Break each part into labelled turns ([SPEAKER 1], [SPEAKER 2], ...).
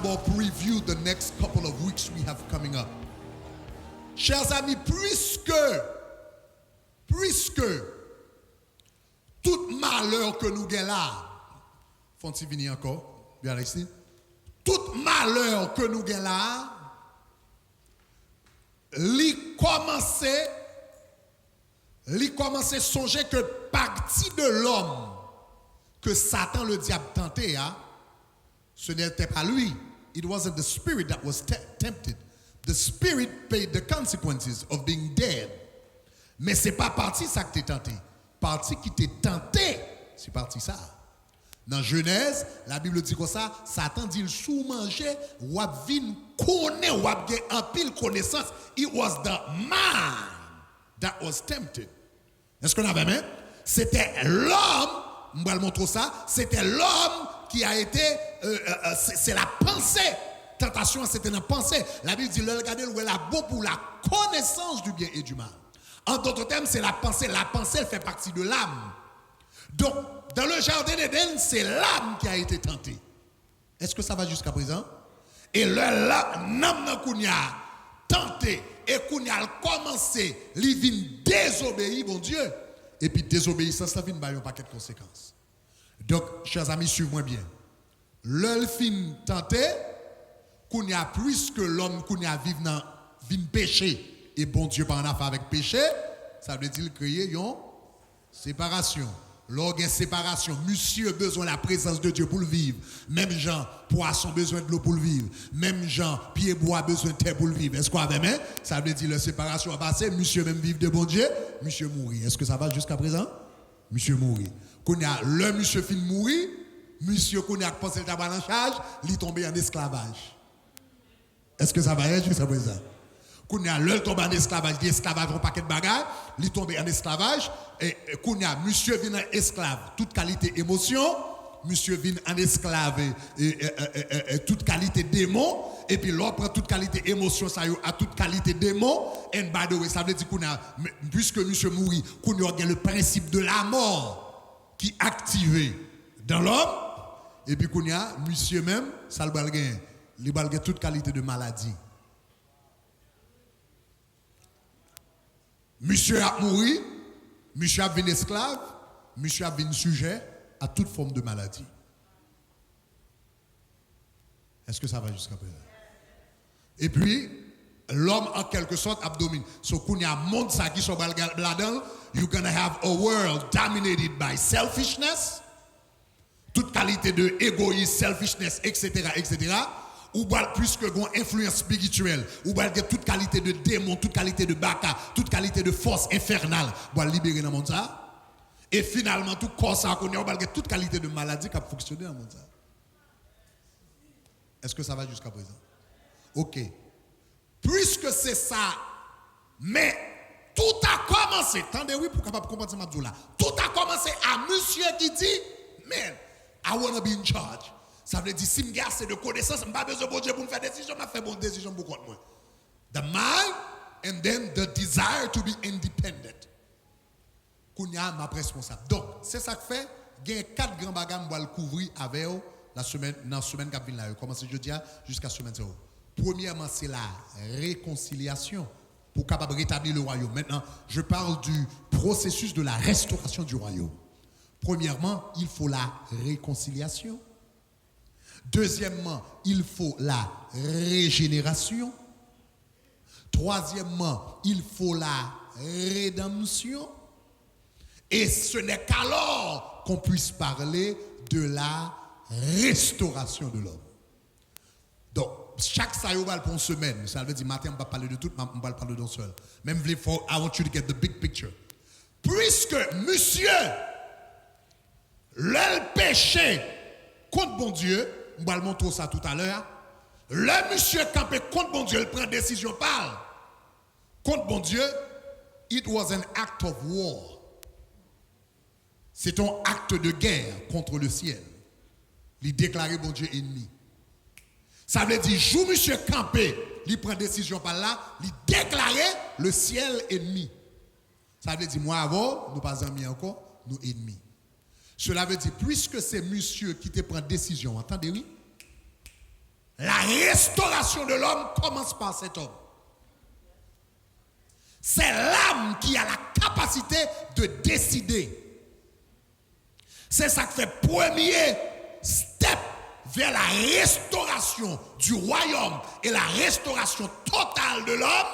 [SPEAKER 1] d'abord preview the next couple of weeks we have coming up. Chers amis, puisque tout malheur que nous avons là, faut-il venir encore, bien ici, tout malheur que nous avons là, lui commencer à songer que partie de l'homme que Satan le diable tentait, ce n'était pas lui. It wasn't the spirit that was tempted. The spirit paid the consequences of being dead. Mais c'est pas partie ça qui t'est tenté. Partie qui t'est tenté, c'est partie ça. Dans Genèse, la Bible dit comme ça, Satan dit le sous-manger, ou a vin connaît, ou a en pile connaissance. It was the man that was tempted. Est-ce qu'on avait même? C'était l'homme, on va le montrer ça, c'était l'homme qui a été, c'est la pensée. Tentation, c'était une pensée. La Bible dit, le regarder, où elle a beau pour la connaissance du bien et du mal. En d'autres termes, c'est la pensée. La pensée, elle fait partie de l'âme. Donc, dans le jardin d'Éden, c'est l'âme qui a été tentée. Est-ce que ça va jusqu'à présent? Et l'âme qu'on a tenté et qu'on a commencé, il vient désobéir, bon Dieu. Et puis, désobéissance, ça vient de un paquet de conséquences. Donc, chers amis, suivez-moi bien. Le film tenté, qu'on y a plus que l'homme qu'on y a vivre dans vin péché et bon Dieu pas en affaire avec péché, ça veut dire créer une séparation. Lorsqu'il y a séparation, monsieur a besoin de la présence de Dieu pour le vivre. Même Jean, poisson besoin de l'eau pour le vivre. Même Jean, pied bois besoin de terre pour le vivre. Est-ce qu'on avait même? Ça veut dire la séparation a passé, monsieur même vivre de bon Dieu, monsieur mourir. Est-ce que ça va jusqu'à présent? Monsieur mourir. Qu'on a le monsieur fin mourir, monsieur qu'on a pensé le tabac en charge, il tombe en esclavage. Est-ce que ça va être jusqu'à présent? Quand il y a l'œil tombé en esclavage, l'esclavage un paquet de bagages, il tombe en esclavage, et quand il y a monsieur vient en esclave, toute qualité émotion, monsieur vient en esclave, toute qualité démon, et puis l'autre prend toute qualité émotion, ça a toute qualité démon, and by the way, ça veut dire qu'on a, puisque monsieur mourit, qu'on y a le principe de la mort qui est activé dans l'homme, et puis qu'on y a, monsieur même, ça le balgain. Il y a toute qualité de maladie. Monsieur a mouru, monsieur a devenu esclave, monsieur a devenu sujet à toute forme de maladie. Est-ce que ça va jusqu'à présent? Et puis, l'homme en quelque sorte abdomine. So, quand il y a un monde qui sont là-dedans, you're going to have a world dominated by selfishness, toute qualité de égoïsme, selfishness, etc., etc., ou plus que une influence spirituelle, ou toute qualité de démon, toute qualité de baka, toute qualité de force infernale, pour libérer dans le monde ça. Et finalement, tout corps ça qu'on a, toute qualité de maladie qui a fonctionné dans le monde ça. Est-ce que ça va jusqu'à présent? Ok. Puisque c'est ça, mais tout a commencé, attendez oui pour capable comprendre ce que là. Tout a commencé à monsieur qui dit, man, I want to be in charge. Ça veut dire, si je suis assez de connaissances, je n'ai pas besoin de Dieu pour me faire des décisions, je fais bonne décision pour moi. The mind and then the desire to be independent. Kounya m'a responsable. Donc, c'est ça que fait, il y a 4 grands bagages que je vais couvrir avec la semaine, dans la semaine qui vient là. Commencer jeudi jusqu'à la semaine 0. Premièrement, c'est la réconciliation pour capable rétablir le royaume. Maintenant, je parle du processus de la restauration du royaume. Premièrement, il faut la réconciliation. Deuxièmement, il faut la régénération. Troisièmement, il faut la rédemption. Et ce n'est qu'alors qu'on puisse parler de la restauration de l'homme. Donc, chaque saïobal pour une semaine, ça veut dire matin, on ne va pas parler de tout, on va parler d'un seul. Même I want you to get the big picture. Puisque monsieur, le péché contre bon Dieu, on va le montrer ça tout à l'heure. Le monsieur campé contre bon Dieu, il prend décision, parle. Contre bon Dieu, it was an act of war. C'est un acte de guerre contre le ciel. Il déclarait bon Dieu ennemi. Ça veut dire, joue monsieur campé, il prend décision par là, il déclarait le ciel ennemi. Ça veut dire, moi avant, nous pas amis encore, nous ennemis. Cela veut dire, puisque c'est monsieur qui te prend décision, entendez oui? La restauration de l'homme commence par cet homme. C'est l'âme qui a la capacité de décider. C'est ça qui fait premier step vers la restauration du royaume et la restauration totale de l'homme.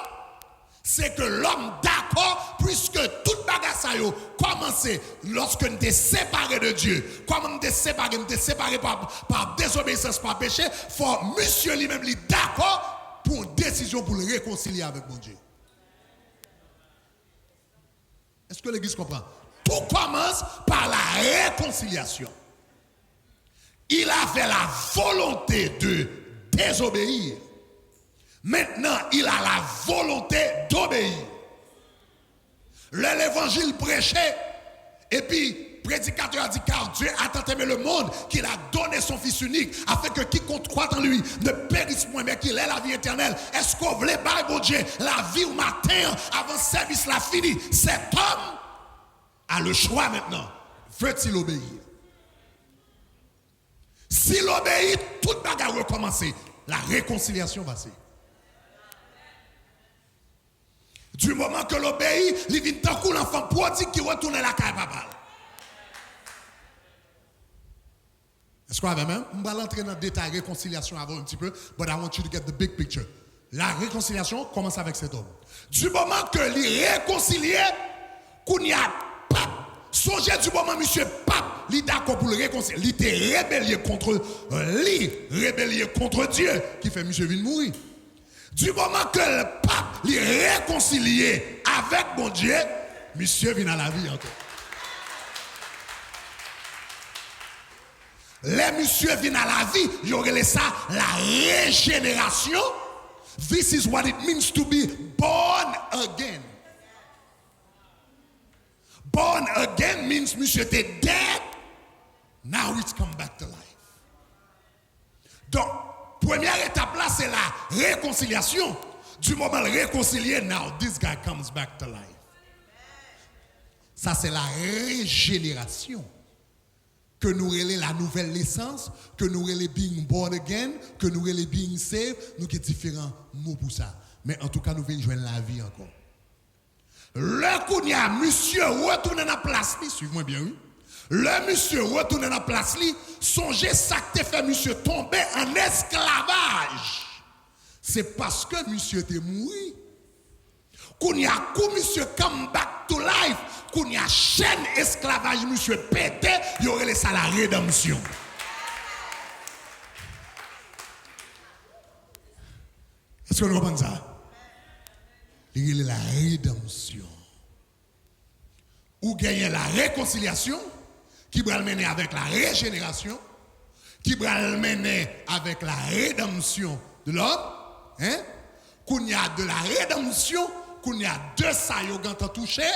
[SPEAKER 1] C'est que l'homme d'accord, puisque toute bagarre ça yo commencé lorsque nous sommes séparés de Dieu. Comme nous sommes séparés par désobéissance, par péché, faut monsieur lui-même lui d'accord pour une décision pour le réconcilier avec mon Dieu. Est-ce que l'Église comprend? Tout commence par la réconciliation. Il avait la volonté de désobéir. Maintenant, il a la volonté d'obéir. L'évangile prêchait, et puis prédicateur a dit, car Dieu a tant aimé le monde qu'il a donné son Fils unique, afin que quiconque croit en lui ne périsse point, mais qu'il ait la vie éternelle. Est-ce qu'on voulait, bon Dieu, la vie au matin, avant le service la fini? Cet homme a le choix maintenant. Veut-il obéir? S'il obéit, toute bagarre recommence. La réconciliation va se faire. Du moment que l'obéit, il vient tant coup l'enfant prodigue qui retourne à la caille papa. Est-ce qu'on va même? On va l'entrer dans le détail réconciliation avant un petit peu, but I want you to get the big picture. La réconciliation commence avec cet homme. Du moment que l'il réconcilié, qu'on y a pape, songez du moment monsieur pape, il d'accord pour le réconcilier, il était rébellié contre Dieu, qui fait monsieur vient mourir. Du moment que le pape est réconcilié avec mon Dieu, monsieur vient à la vie encore. Les monsieur viennent à la vie, il y aurait ça, la régénération. This is what it means to be born again. Born again means monsieur était dead, now it's come back to life. Donc, première étape là, c'est la réconciliation. Du moment réconcilié, now this guy comes back to life. Ça, c'est la régénération. Que nous relais la nouvelle naissance, que nous relais being born again, que nous relais being saved, nous avons différents mots pour ça. Mais en tout cas, nous venons joindre la vie encore. Le coup, il y a monsieur retourne dans la place, suivez-moi bien, oui. Le monsieur retourne dans la place, songez ça que fait monsieur tomber en esclavage. C'est parce que monsieur était mort. Quand il y a monsieur come back to life, quand il y a chaîne esclavage monsieur pété, il y aurait ça la rédemption. Est-ce que vous comprenez ça? Il y a la rédemption. Ou gagner la réconciliation, qui va le mener avec la régénération, qui va le mener avec la rédemption de l'homme. Hein? Qu'on y a de la rédemption, qu'on y a deux ça qui ont touché,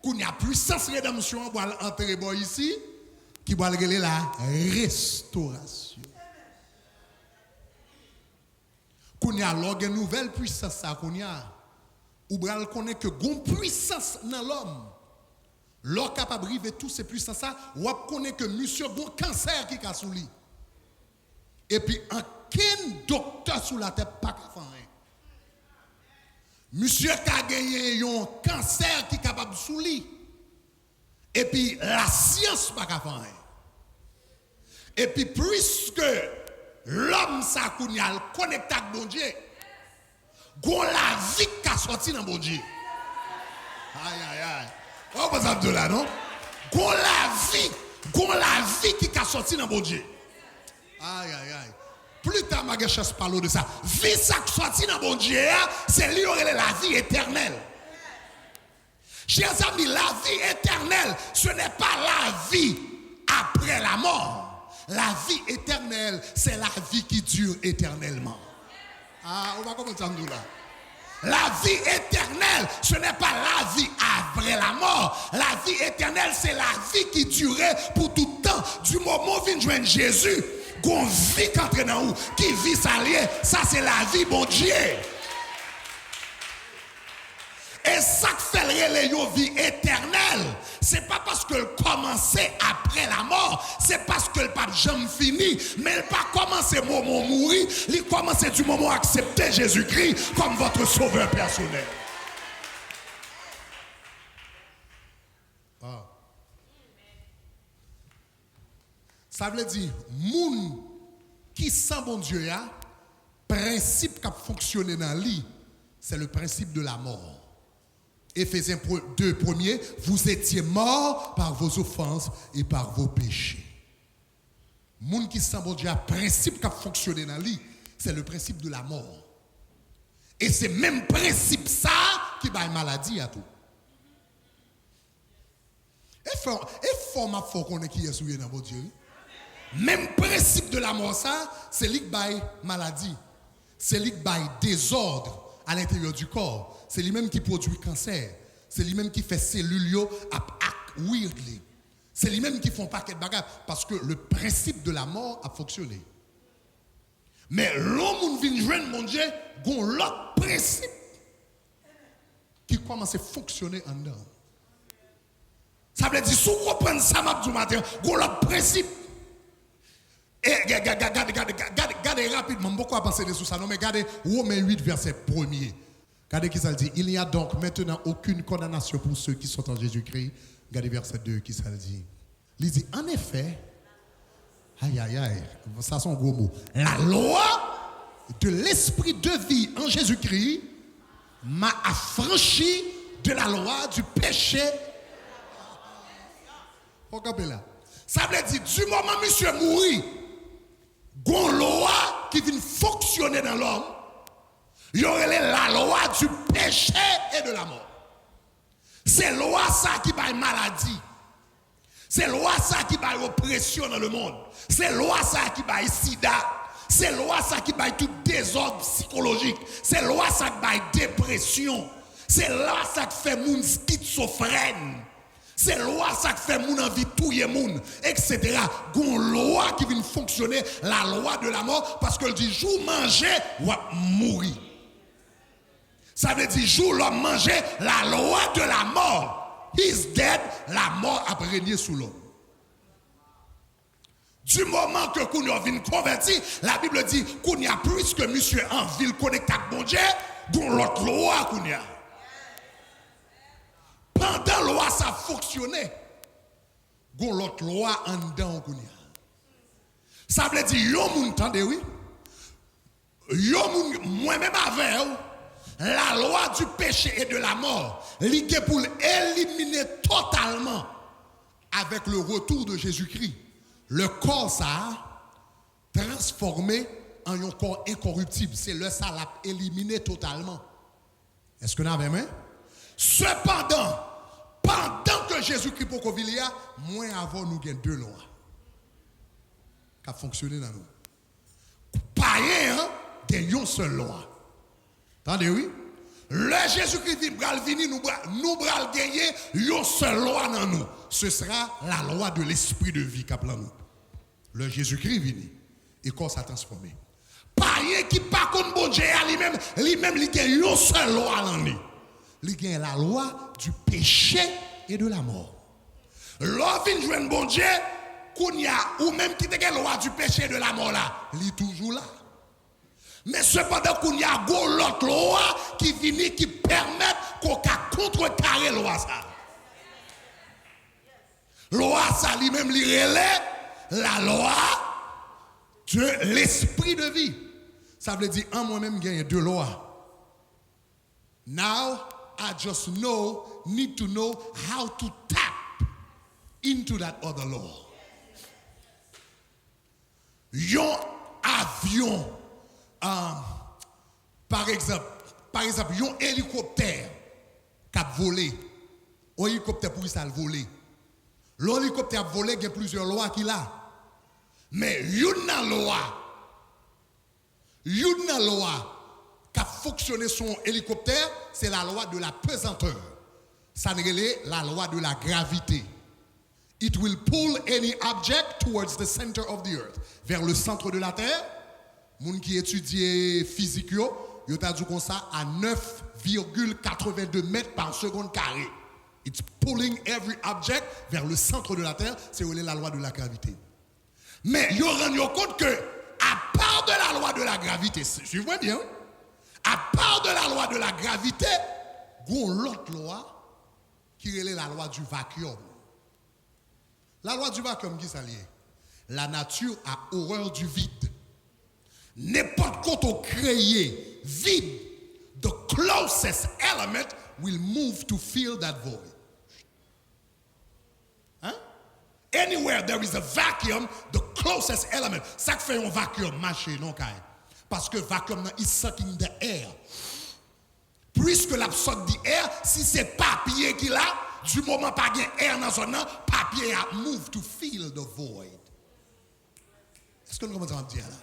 [SPEAKER 1] qu'on y a puissance rédemption, on va entrer ici, qui va le la restauration. Qu'on y a une nouvelle puissance, ça qu'on y a, ou va le connaître que gon puissance dans l'homme. L'homme capable de vivre toutes ces puissances, ou connaît que monsieur bon cancer qui a sous lui. Et puis, aucun docteur sous la tête pas qu'à faire rien. Monsieur a gagné un cancer qui est capable de sous lui. Et puis, la science pas qu'à faire rien. Et puis, puisque l'homme ça a connecté avec bon Dieu, gon la vie qui a sorti dans bon Dieu. Aïe, aïe, aïe. On va dire là, non? Gon la vie qui a sorti dans bon Dieu. Aïe, aïe, aïe. Plus tard, ma chasse parle de ça. Vie ça qui sorti dans bon Dieu, c'est lui qui a la vie éternelle. Chers amis, la vie éternelle, ce n'est pas la vie après la mort. La vie éternelle, c'est la vie qui dure éternellement. Ah, on va commencer à nous là. La vie éternelle, ce n'est pas la vie après la mort. La vie éternelle, c'est la vie qui durait pour tout le temps. Du moment où vient joindre Jésus, qu'on vit qu'entre dans nous, qui vit s'allier, ça c'est la vie, bon Dieu. Et ça que fait la vie éternelle, c'est pas parce que le commençait après la mort, c'est parce que le pape jamais fini, mais le pas commencé au moment où mourir, il commençait du moment où accepter Jésus-Christ comme votre sauveur personnel. Ça veut dire, moun qui sent bon Dieu, principe qui a fonctionné dans lui, c'est le principe de la mort. Éphésiens 2, 1er, vous étiez morts par vos offenses et par vos péchés. Moun qui sent bon Dieu, principe qui a fonctionné dans lui, c'est le principe de la mort. Et c'est même principe ça qui va maladie à tout. Et faut qu'on ait qui est souillé dans votre Dieu. Même principe de la mort, ça, c'est lui qui baille maladie. C'est lui qui baille désordre à l'intérieur du corps. C'est lui-même qui produit cancer. C'est lui-même qui fait cellules à weirdly. C'est lui-même qui font paquet de bagages. Parce que le principe de la mort a fonctionné. Mais l'homme qui vient joindre mon Dieu, il y a l'autre principe qui commence à fonctionner en dedans. Ça veut dire, si vous reprenez ça du matin, il y a l'autre principe. Et regardez rapidement, beaucoup à penser sur ça, non, mais regardez Romains 8, verset 1er. Regardez qui ça dit. Il n'y a donc maintenant aucune condamnation pour ceux qui sont en Jésus-Christ. Regardez verset 2 qui ça dit. Il dit, en effet, aïe, ça sont gros mots. La loi de l'esprit de vie en Jésus-Christ m'a affranchi de la loi du péché. Regardez là. Ça veut dire, du moment où monsieur mourit, gon loi qui vient fonctionner dans l'homme, il y aurait la loi du péché et de la mort. C'est loi ça qui va maladie. C'est loi ça qui va oppression dans le monde. C'est loi ça qui va sida. C'est loi ça qui va tout désordre psychologique. C'est loi ça qui va dépression. C'est loi ça qui fait moun schizophrène. C'est loi ça qui fait moun envie touyer moun, etc. Gon loi qui vient fonctionner, la loi de la mort, parce que le dit jour manger ou mourir. Ça veut dire jour l'homme manger, la loi de la mort. He's dead, la mort a régné sous l'homme. Du moment que qu'on vient converti, la Bible dit qu'on y a plus que monsieur en ville connecté avec bon Dieu, gon l'autre loi qu'on y a. Pendant la loi, ça fonctionnait. Gon l'autre loi en dedans. Ça veut dire, yon moun tande, oui. Yon moun, moi-même avec, la loi du péché et de la mort, ligue pour l'éliminer totalement avec le retour de Jésus-Christ. Le corps, ça a transformé en un corps incorruptible. C'est le ça l'a éliminé totalement. Est-ce que nous avons main? Cependant, pendant que Jésus-Christ pour qu'on vienne, moins avant nous avons deux lois qui ont fonctionné dans nous. Païen, il y a une seule loi. Attendez, oui? Le Jésus-Christ vient venir, nous allons gagner une seule loi dans nous. Ce sera la loi de l'esprit de vie qui a nous. Le Jésus-Christ vient et qu'on s'est transformé. Païen qui pas comme bon Dieu, lui-même, il a une seule loi dans lui. Il y a la loi du péché et de la mort. L'homme vient jouer bon Dieu, ou même qui a la loi du péché et de la mort là, il est toujours là. Mais cependant qu'il y a l'autre loi qui vient qui permet qu'on contrecarrer la loi ça. Loi ça lui-même il relève la loi de l'esprit de vie. Ça veut dire en moi-même il y a deux lois. Now I just need to know how to tap into that other law. Yon avion, par exemple, yon hélicoptère qui a volé. Un hélicoptère pour ça voler. L'hélicoptère a volé, il y a plusieurs lois qu'il a. Mais yon loi qui a fonctionné son hélicoptère, c'est la loi de la pesanteur. Ça n'est la loi de la gravité. It will pull any object towards the center of the earth. Vers le centre de la terre. Moun qui étudie physique, yo t'a dit comme ça à 9,82 mètres par seconde carré. It's pulling every object vers le centre de la Terre. C'est la loi de la gravité. Mais vous vous rendez compte que, à part de la loi de la gravité, suivez-moi bien, à part de la loi de la gravité, il y a l'autre loi qui est la loi du vacuum. La loi du vacuum, qui s'allie? La nature a horreur du vide. N'importe quoi on crée vide, the closest element will move to fill that void. Hein? Anywhere there is a vacuum, the closest element. Ça fait un vacuum marcher, non, Kai? Parce que vacuum is sucking the air. Puisque l'absorbe the air, si c'est papier qui l'a, du moment pas gain air dans son nom, papier a move to fill the void. Est-ce que nous commençons à dire là?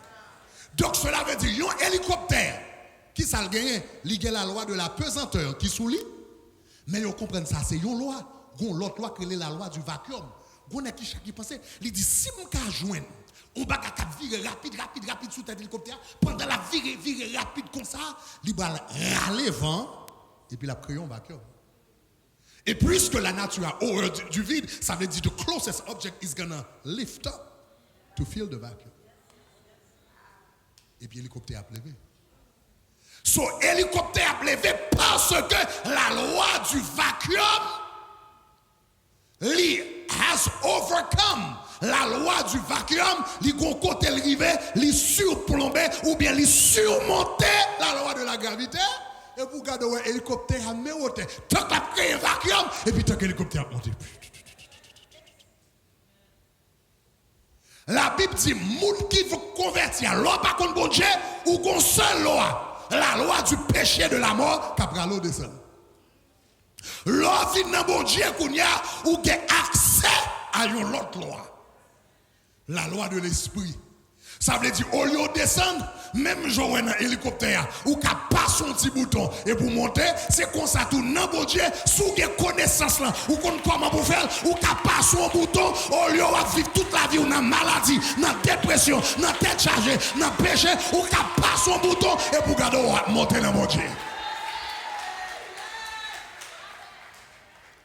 [SPEAKER 1] Donc cela veut dire un hélicoptère qui ça le gagne, il a la loi de la pesanteur qui sous lui. Mais vous comprenez ça, c'est une loi. L'autre loi qui est la loi du vacuum. Vous avez qui pense, il dit si je peux joindre, on va virer rapide sous tête hélicoptère, pendant la virer rapide comme ça, il va râler vent et puis la créer un vacuum. Et puisque la nature a horreur du vide, ça veut dire the closest object is gonna lift up to fill the vacuum. Et puis l'hélicoptère a levé. So hélicoptère a levé parce que la loi du vacuum has overcome la loi du vacuum, li gon côté rivé, li surplombé ou bien li surmonté la loi de la gravité. Et vous regardez un hélicoptère à monter. Tant qu'il a créé un vacuum, et puis tant que l'hélicoptère a monté. La Bible dit, moun qui veut convertir à loi par contre bon Dieu, ou qu'on seule loi, la loi du péché de la mort, qu'après l'eau descend. Loi vient dans bon Dieu qu'on y a, ou qui a accès à une autre loi. La loi de l'esprit. Ça veut dire, au lieu de descendre, même jouer un hélicoptère, ou qu'à passer un petit bouton et pour monter, c'est comme ça tout non bon Dieu, sous des connaissances là, ou comment pour faire, ou qu'à passer un bouton, au lieu de vivre toute la vie, ou dans maladie, dans dépression, dans tête chargée, dans péché, ou qu'à passer un bouton et pour garder monter dans mon Dieu.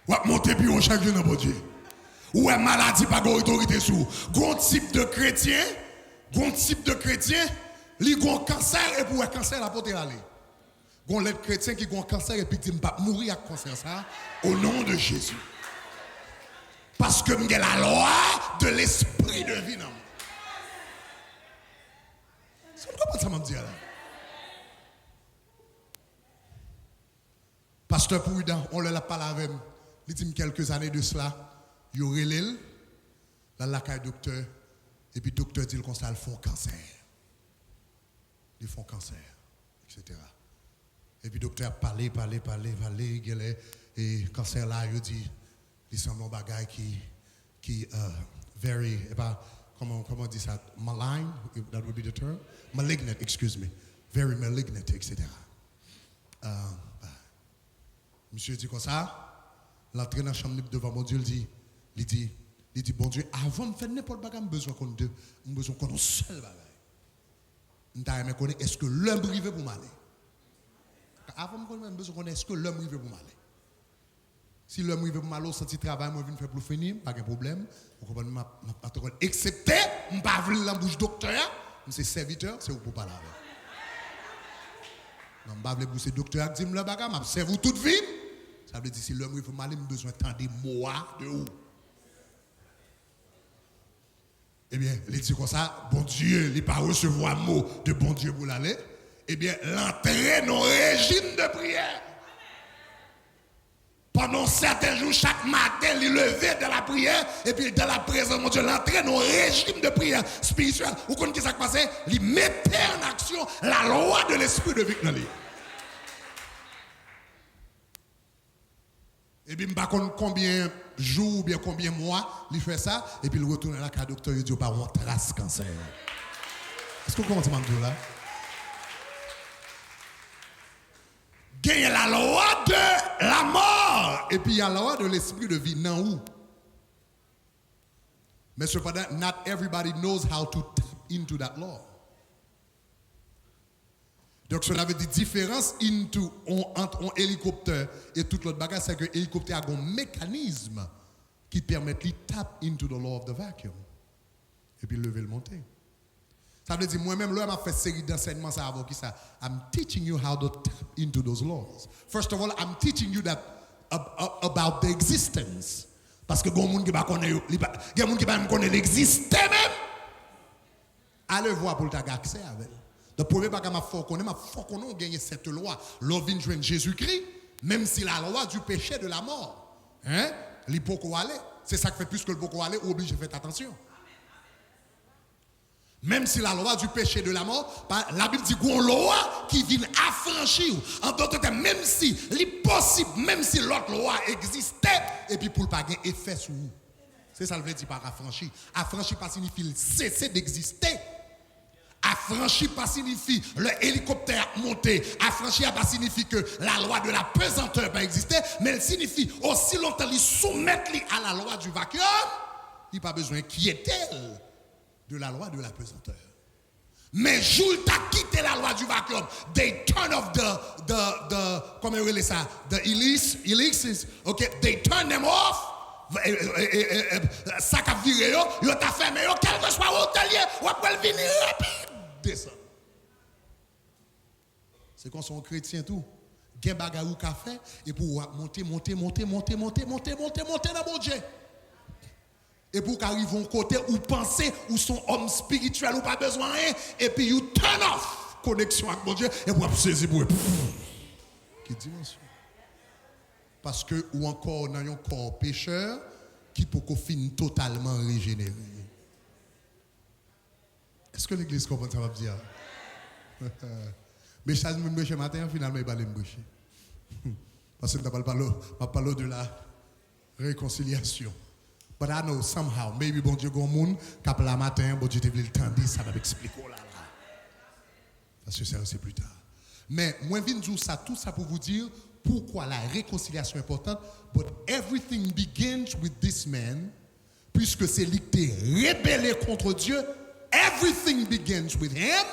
[SPEAKER 1] Ou monter puis on chaque jour dans mon Dieu. Ou est maladie pas d'autorité sous. Grand type de chrétien. Gon type de chrétien, li gon cancer et pour un cancer la porter aller. Gon les chrétien qui gon cancer et puis dit pas mourir avec cancer ça au nom de Jésus. Parce que m'gè la loi de l'esprit de vie nan. C'est comment ça m'a dit là? Pasteur Prudent, on l'a parlé avec moi. Il dit quelques années de cela, il y aurait l'île, la caille docteur. Et puis le docteur dit comme ça, ils font cancer. Ils font cancer, etc. Et puis le docteur parlé, et cancer là, il dit, il semble un bagage qui very, comment on dit ça, malign, that would be the term, malignant, excuse me, very malignant, etc. Monsieur dit comme ça, l'entrée dans la chambre devant mon Dieu, il dit, bon Dieu, avant de faire n'importe quoi, j'ai besoin qu'on deux, j'ai besoin qu'on ait seul bagage. Est-ce que l'homme privé pour m'aller? Avant de faire besoin qu'on ait est-ce que l'homme privé pour m'aller? Si l'homme privé pour m'aller, si travail, moi je viens faire pour finir, pas de problème. Vous comprenez, ma excepté, je ne pas venir dans la bouche docteur, c'est serviteur, c'est pour parler avec. Non, je ne pas venir docteur, je dis le bagage, je serve toute vie. Ça veut dire si l'homme privé pour m'aller, j'ai besoin de des mots de où? Eh bien, il dit comme ça, bon Dieu, il n'a pas recevoir un mot de bon Dieu pour l'aller. Eh bien, l'entrée dans le régime de prière. Pendant certains jours, chaque matin, il levait dans la prière, et puis dans la présence de mon Dieu, l'entrée dans le régime de prière spirituelle. Vous connaissez ce qui s'est passé? Il mettait en action la loi de l'esprit de vie. Et puis, je ne sais pas combien de jours ou bien combien de mois il fait ça. Et puis, il retourne à la carte docteur et dit, pas on trace cancer. Est-ce que vous comprenez ce que là? Il y a la loi de la mort. Et puis, il y a la loi de l'esprit de vie. Non, où? Mais cependant, not everybody knows how to tap into that law. Donc cela veut dire différence entre un hélicoptère et tout l'autre bagage, c'est que l'hélicoptère a un mécanisme qui permet de tap into the law of the vacuum. Et puis lever le monter. Ça veut dire moi-même, là, je fait série d'enseignements ça avant qui ça. I'm teaching you how to tap into those laws. First of all, I'm teaching you that about the existence. Parce que il y a des gens qui ne connaissent l'existence même. Allez voir pour avoir accès avec. Le premier bagage que je faut gagner cette loi. L'on vient joindre Jésus-Christ, même si la loi du péché de la mort. Hein? L'hypoco aller. C'est ça qui fait plus que le beaucoup aller, obligé de faire attention. Même si la loi du péché de la mort, la Bible dit qu'il y a une loi qui vient affranchir. En d'autres termes, même si l'impossible, même si l'autre loi existait, et puis pour ne pas avoir effet sur vous. C'est ça le veut dire par affranchir. Affranchir pas signifie cesser d'exister. Affranchir pas signifie le hélicoptère monter. Affranchir pas signifie que la loi de la pesanteur pas exister, mais elle signifie aussi longtemps il soumettre à la loi du vacuum, il n'y a pas besoin qui est-elle de la loi de la pesanteur. Mais Jules t'a quitté la loi du vacuum. They turn off comment on dit ça? The ellipses, okay, they turn them off. Ça qu'a viré yo t'a fermé yo, quel que soit hôtelier, ou après le venir rapide. Descend. C'est qu'on sont chrétiens tout. Gen bagay ou ka fait et pour monter dans mon Dieu. Et pour qu'arrive un côté où penser ou son homme spirituel ou pas besoin rien et puis you turn off connexion avec mon Dieu et pour saisir pour qui dimension. Parce que ou encore dans un corps pécheur qui peut finir totalement régénéré. Est-ce que l'église comprend ça va dire? Mais ça me bouche matin finalement il va me boucher. Parce que je parle de la réconciliation. But I know somehow, maybe bon Dieu gon moun k'ap la matin, bon Dieu te vle le temps dire ça va m'expliquer là. Parce que c'est plus tard. Mais moi viens dire ça tout ça pour vous dire pourquoi la réconciliation est importante. But everything begins with this man, puisque c'est lui qui est rébellé contre Dieu. Everything begins with him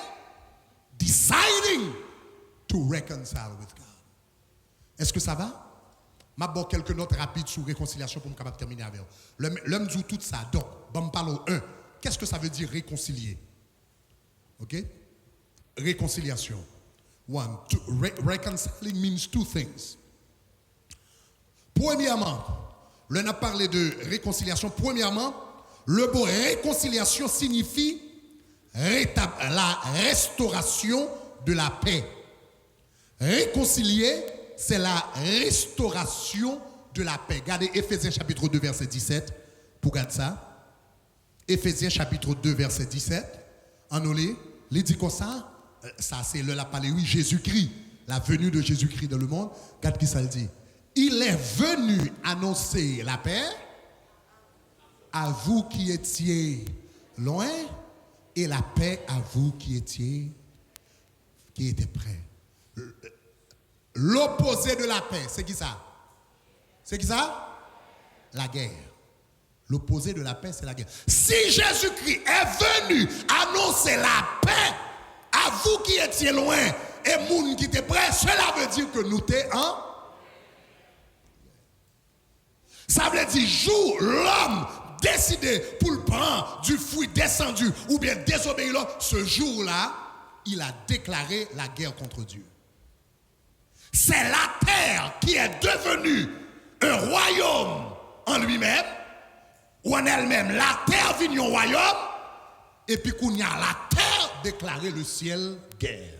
[SPEAKER 1] deciding to reconcile with God. Est-ce que ça va? Je vais vous quelques notes rapides sur réconciliation pour me terminer avec vous. L'homme dit tout ça. Donc, je vais parler au 1. Qu'est-ce que ça veut dire réconcilier? OK? Réconciliation. Reconciling means two things. Premièrement, l'on a parlé de réconciliation. Premièrement, le mot réconciliation signifie la restauration de la paix. Réconcilier, c'est la restauration de la paix. Regardez Éphésiens chapitre 2 verset 17 pour regarder ça. Éphésiens chapitre 2 verset 17. En lit, il dit comme ça. Ça c'est le la parlé, oui, Jésus-Christ, la venue de Jésus-Christ dans le monde. Regarde qui ça le dit. Il est venu annoncer la paix à vous qui étiez loin et la paix à vous qui étiez près. L'opposé de la paix, c'est qui ça? C'est qui ça? La guerre. L'opposé de la paix, c'est la guerre. Si Jésus-Christ est venu annoncer la paix à vous qui étiez loin et moun qui étaient près, cela veut dire que nous t'es en. Ça veut dire jour l'homme décidé pour le prendre du fruit descendu ou bien désobéir, ce jour-là, il a déclaré la guerre contre Dieu. C'est la terre qui est devenue un royaume en lui-même, ou en elle-même. La terre vient un royaume, et puis qu'on y a la terre déclaré le ciel guerre.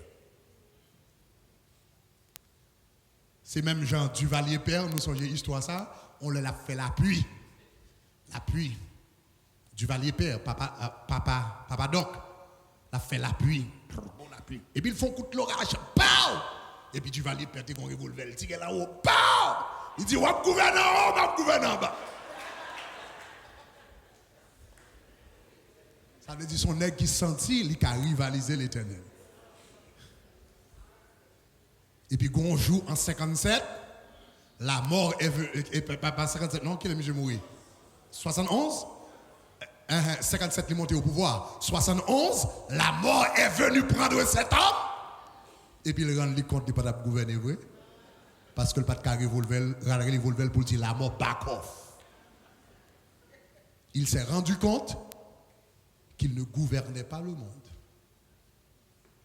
[SPEAKER 1] C'est même Jean Duvalier Père, nous sommes histoire ça, on l'a fait la pluie. La pluie. Duvalier Père, papa Doc, l'a fait la pluie. La pluie. Et puis ils font coup de l'orage. Pow! Et puis Duvalier Père, t'es qu'on revolver, il tire là-haut. Pow! Il dit, wap gouverne en haut, wap gouverne en bas. Ça veut dire son nègre qui sentit, il a rivalisé l'Éternel. Et puis, quand on joue en 57, la mort est venue. Pas 57, non, qui est le mourir? 71? 57, il est monté au pouvoir. 71, la mort est venue prendre cet homme. Et puis il rend compte qu'il ne peut pas gouverner vrai. Parce que le pas de revolver pour dire la mort back off. Il s'est rendu compte qu'il ne gouvernait pas le monde.